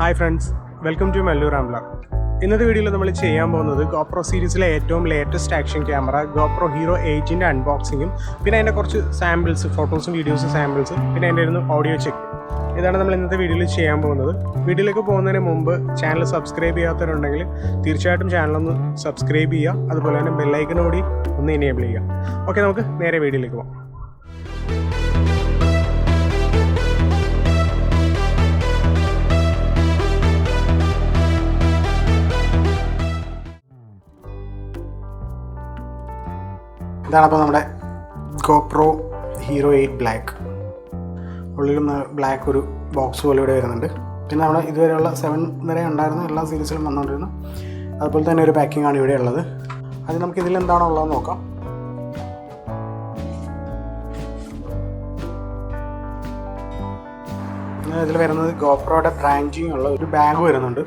Hi friends, welcome to Malayalam. ഇന്നത്തെ വീഡിയോയിൽ നമ്മൾ ചെയ്യാൻ പോകുന്നത് GoPro സീരീസിലെ ഏറ്റവും latest action camera GoPro Hero 8ൻ്റെ അൺബോക്സിങ്ങും പിന്നെ അതിൻ്റെ കുറച്ച് സാമ്പിൾസ്, ഫോട്ടോസും വീഡിയോസും സാമ്പിൾസ്, പിന്നെ അതിൻ്റെ ഇരുന്ന് ഓഡിയോ ചെക്ക്. ഇതാണ് നമ്മൾ ഇന്നത്തെ വീഡിയോയിൽ ചെയ്യാൻ പോകുന്നത്. വീഡിയോയിലേക്ക് പോകുന്നതിന് മുമ്പ് ചാനൽ സബ്സ്ക്രൈബ് ചെയ്യാത്തവരുണ്ടെങ്കിൽ തീർച്ചയായിട്ടും ചാനലൊന്ന് സബ്സ്ക്രൈബ് ചെയ്യുക. അതുപോലെ തന്നെ ബെല്ലൈക്കൺ കൂടി ഒന്ന് എനേബിൾ ചെയ്യുക. ഓക്കെ, നമുക്ക് നേരെ വീഡിയോയിലേക്ക് പോകാം. ഇതാണ് അപ്പോൾ നമ്മുടെ GoPro Hero 8 ബ്ലാക്ക്. ഉള്ളിലും ബ്ലാക്ക് ഒരു ബോക്സ് പോലെ ഇവിടെ വരുന്നുണ്ട്. പിന്നെ നമ്മുടെ ഇതുവരെയുള്ള 7 വരെ ഉണ്ടായിരുന്ന എല്ലാ സീരീസിലും വന്നുകൊണ്ടിരുന്നു. അതുപോലെ തന്നെ ഒരു പാക്കിംഗ് ആണ് ഇവിടെ ഉള്ളത്. അത് നമുക്ക് ഇതിൽ എന്താണോ ഉള്ളതെന്ന് നോക്കാം. ഇതിൽ വരുന്നത് GoProയുടെ ബ്രാൻഡിങ് ഉള്ള ഒരു ബാഗ് വരുന്നുണ്ട്.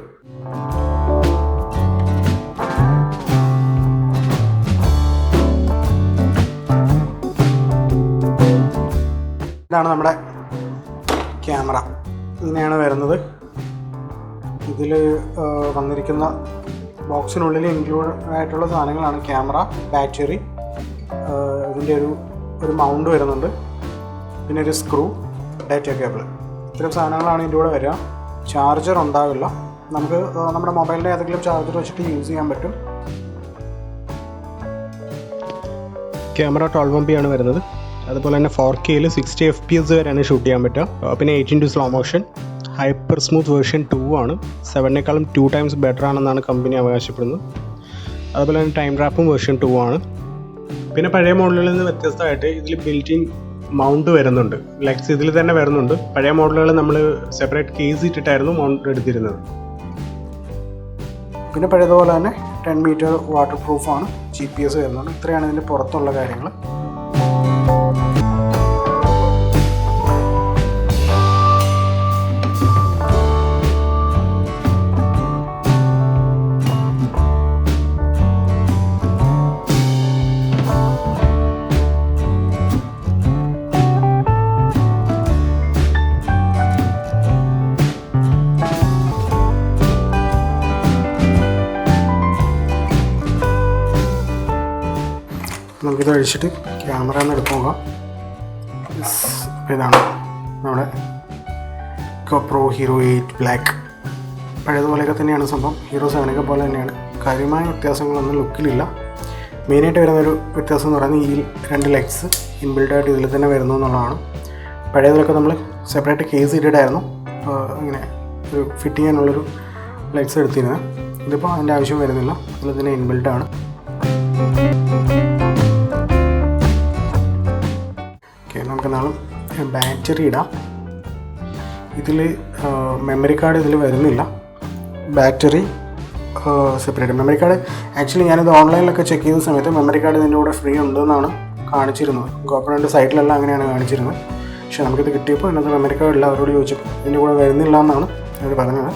ഇതാണ് നമ്മുടെ ക്യാമറ. ഇങ്ങനെയാണ് വരുന്നത്. ഇതിൽ വന്നിരിക്കുന്ന ബോക്സിനുള്ളിൽ ഇൻക്ലൂഡ് ആയിട്ടുള്ള സാധനങ്ങളാണ് ക്യാമറ, ബാറ്ററി, ഇതിൻ്റെ ഒരു മൗണ്ട് വരുന്നുണ്ട്, പിന്നെ ഒരു സ്ക്രൂ, ഡാറ്റ കേബിൾ. ഇത്തരം സാധനങ്ങളാണ് ഇതിൻ്റെ കൂടെ വരിക. ചാർജർ ഉണ്ടാവില്ല. നമുക്ക് നമ്മുടെ മൊബൈലിൻ്റെ ഏതെങ്കിലും ചാർജർ വെച്ചിട്ട് യൂസ് ചെയ്യാൻ പറ്റും. ക്യാമറ 12MP ആണ് വരുന്നത്. അതുപോലെ തന്നെ 4Kയിൽ 60 FPS വരെയാണ് ഷൂട്ട് ചെയ്യാൻ പറ്റുക. പിന്നെ 8:2 slow motion, hyper smooth version 2 ആണ്. 7നേക്കാളും 2 ടൈംസ് ബെറ്റർ ആണെന്നാണ് കമ്പനി അവകാശപ്പെടുന്നത്. അതുപോലെ തന്നെ ടൈം റാപ്പും വേർഷൻ 2 ആണ്. പിന്നെ പഴയ മോഡലുകളിൽ നിന്ന് വ്യത്യസ്തമായിട്ട് ഇതിൽ ബിൽറ്റ്-ഇൻ മൗണ്ട് വരുന്നുണ്ട്. ലെഗ്സ് ഇതിൽ തന്നെ വരുന്നുണ്ട്. പഴയ മോഡലുകൾ നമ്മൾ സെപ്പറേറ്റ് കേസ് ഇട്ടിട്ടായിരുന്നു മൗണ്ട് എടുത്തിരുന്നത്. പിന്നെ പഴയതുപോലെ തന്നെ 10 മീറ്റർ വാട്ടർ പ്രൂഫാണ്. GPS വരുന്നുണ്ട്. ഇത്രയാണ് ഇതിൻ്റെ പുറത്തുള്ള കാര്യങ്ങൾ. നമുക്കിത് അഴിച്ചിട്ട് ക്യാമറ ഒന്ന് എടുത്ത് നോക്കാം. ഇതാണ് നമ്മുടെ GoPro Hero 8 ബ്ലാക്ക്. പഴയതുപോലെയൊക്കെ തന്നെയാണ് സംഭവം. Hero 7ഒക്കെ പോലെ തന്നെയാണ്. കാര്യമായ വ്യത്യാസങ്ങളൊന്നും ലുക്കിലില്ല. മെയിനായിട്ട് വരുന്നൊരു വ്യത്യാസം എന്ന് പറയുന്നത് ഈ 2 ലെഗ്സ് ഇൻബിൽഡായിട്ട് ഇതിൽ തന്നെ വരുന്നു എന്നുള്ളതാണ്. പഴയതിലൊക്കെ നമ്മൾ സെപ്പറേറ്റ് കേസ് ഇട്ടിട്ടായിരുന്നു ഇങ്ങനെ ഒരു ഫിറ്റ് ചെയ്യാനുള്ളൊരു ലെഗ്സ് എടുത്തിരുന്നത്. ഇതിപ്പോൾ അതിൻ്റെ ആവശ്യം വരുന്നില്ല. ഇതിൽ തന്നെ ഇൻബിൽഡാണ്. നമുക്ക് നാളും ബാറ്ററി ഇടാം. ഇതിൽ മെമ്മറി കാർഡ് ഇതിൽ വരുന്നില്ല. Battery separate. Memory card actually ഞാനിത് ഓൺലൈനിലൊക്കെ ചെക്ക് ചെയ്ത സമയത്ത് മെമ്മറി കാർഡ് ഇതിൻ്റെ കൂടെ ഫ്രീ ഉണ്ടെന്നാണ് കാണിച്ചിരുന്നത്. GoProൻ്റെ സൈറ്റിലെല്ലാം അങ്ങനെയാണ് കാണിച്ചിരുന്നത്. പക്ഷേ നമുക്കിത് കിട്ടിയപ്പോൾ ഇന്നത്തെ മെമ്മറി കാർഡ് ഇല്ല. അവരോട് ചോദിച്ചപ്പോൾ ഇതിൻ്റെ കൂടെ വരുന്നില്ല എന്നാണ് അവർ പറഞ്ഞത്.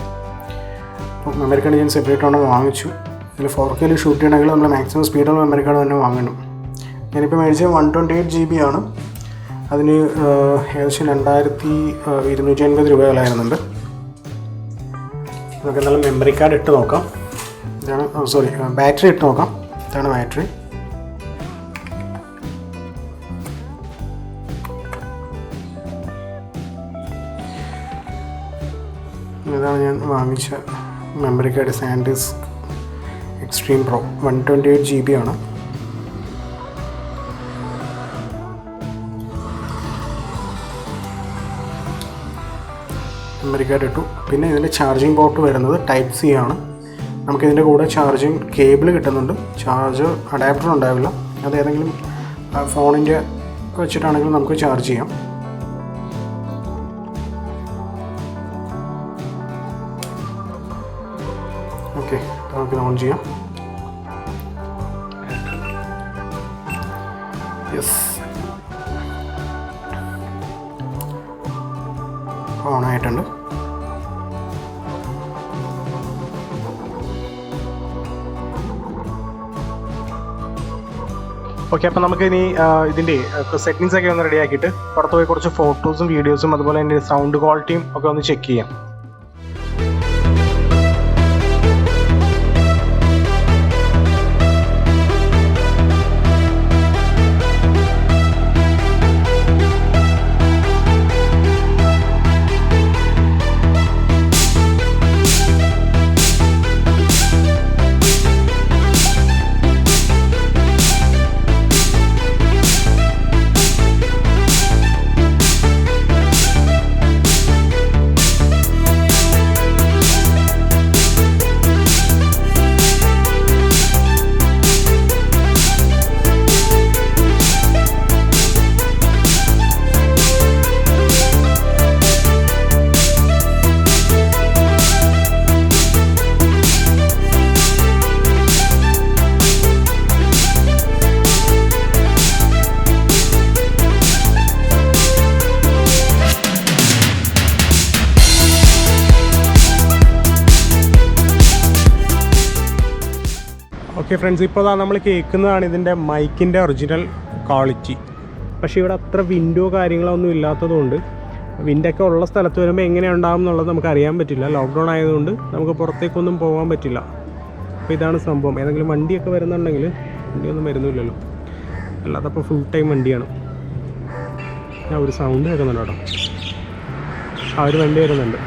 അപ്പോൾ മെമ്മറി കാർഡ് ഞാൻ സെപ്പറേറ്റ് ആണ് വാങ്ങിച്ചു. ഇതിൽ 4Kയിൽ ഷൂട്ട് ചെയ്യണമെങ്കിൽ നമ്മൾ മാക്സിമം സ്പീഡുള്ള മെമ്മറി കാർഡ് തന്നെ വാങ്ങണം. ഞാനിപ്പോൾ മേടിച്ചത് 128 GB ആണ്. അതിന് ഏകദേശം 2250 രൂപ വിലയായിരുന്നുണ്ട്. നമുക്ക് എന്തായാലും മെമ്മറി കാർഡ് ഇട്ട് നോക്കാം. ഇതാണ് ബാറ്ററി ഇട്ട് നോക്കാം. ഇതാണ് ബാറ്ററി. ഇതാണ് ഞാൻ വാങ്ങിച്ച memory card. SanDisk extreme pro 128 GB ആണ്. മെമ്മറി കാർഡ് ഇട്ടു. പിന്നെ ഇതിൻ്റെ ചാർജിങ് പോർട്ട് വരുന്നത് Type-C ആണ്. നമുക്കിതിൻ്റെ കൂടെ ചാർജിങ് കേബിൾ കിട്ടുന്നുണ്ട്. ചാർജർ അഡാപ്റ്റർ ഉണ്ടാവില്ല. അത് ഏതെങ്കിലും ഫോണിൻ്റെ വെച്ചിട്ടാണെങ്കിലും നമുക്ക് ചാർജ് ചെയ്യാം. ഓക്കെ, നമുക്ക് ഓൺ ചെയ്യാം. യെസ്, ഓണായിട്ടുണ്ട്. ഓക്കെ, അപ്പോൾ നമുക്ക് ഇനി ഇതിൻ്റെ സെറ്റിങ്സ് ഒക്കെ ഒന്ന് റെഡി ആക്കിയിട്ട് പുറത്ത് പോയി കുറച്ച് ഫോട്ടോസും വീഡിയോസും അതുപോലെ തന്നെ സൗണ്ട് ക്വാളിറ്റിയും ഒക്കെ ഒന്ന് ചെക്ക് ചെയ്യാം. ഓക്കെ ഫ്രണ്ട്സ്, ഇപ്പോൾ നമ്മൾ കേൾക്കുന്നതാണ് ഇതിൻ്റെ മൈക്കിൻ്റെ ഒറിജിനൽ ക്വാളിറ്റി. പക്ഷേ ഇവിടെ അത്ര വിൻഡോ കാര്യങ്ങളൊന്നും ഇല്ലാത്തതുകൊണ്ട് വിൻഡൊക്കെ ഉള്ള സ്ഥലത്ത് വരുമ്പോൾ എങ്ങനെ ഉണ്ടാകും എന്നുള്ളത് നമുക്ക് അറിയാൻ പറ്റില്ല. ലോക്ക്ഡൗൺ ആയതുകൊണ്ട് നമുക്ക് പുറത്തേക്കൊന്നും പോകാൻ പറ്റില്ല. അപ്പോൾ ഇതാണ് സംഭവം. ഏതെങ്കിലും വണ്ടിയൊക്കെ വരുന്നുണ്ടെങ്കിൽ, വണ്ടിയൊന്നും വരുന്നില്ലല്ലോ, അല്ലാതെ അപ്പോൾ ഫുൾ ടൈം വണ്ടിയാണ്. ഞാൻ ഒരു സൗണ്ട് കേൾക്കുന്നുണ്ട് കേട്ടോ, ഒരു വണ്ടി വരുന്നുണ്ട്.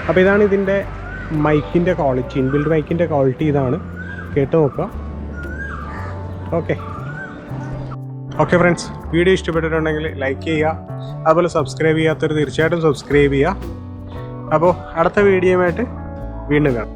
അപ്പോൾ ഇതാണ് ഇതിൻ്റെ മൈക്കിൻ്റെ ക്വാളിറ്റി, ഇൻബിൽഡ് മൈക്കിൻ്റെ ക്വാളിറ്റി ഇതാണ്. കേട്ട് നോക്കുക. ഓക്കെ ഫ്രണ്ട്സ്, വീഡിയോ ഇഷ്ടപ്പെട്ടിട്ടുണ്ടെങ്കിൽ ലൈക്ക് ചെയ്യുക. അതുപോലെ സബ്സ്ക്രൈബ് ചെയ്യാത്തവർ തീർച്ചയായിട്ടും സബ്സ്ക്രൈബ് ചെയ്യുക. അപ്പോൾ അടുത്ത വീഡിയോയുമായിട്ട് വീണ്ടും കാണാം.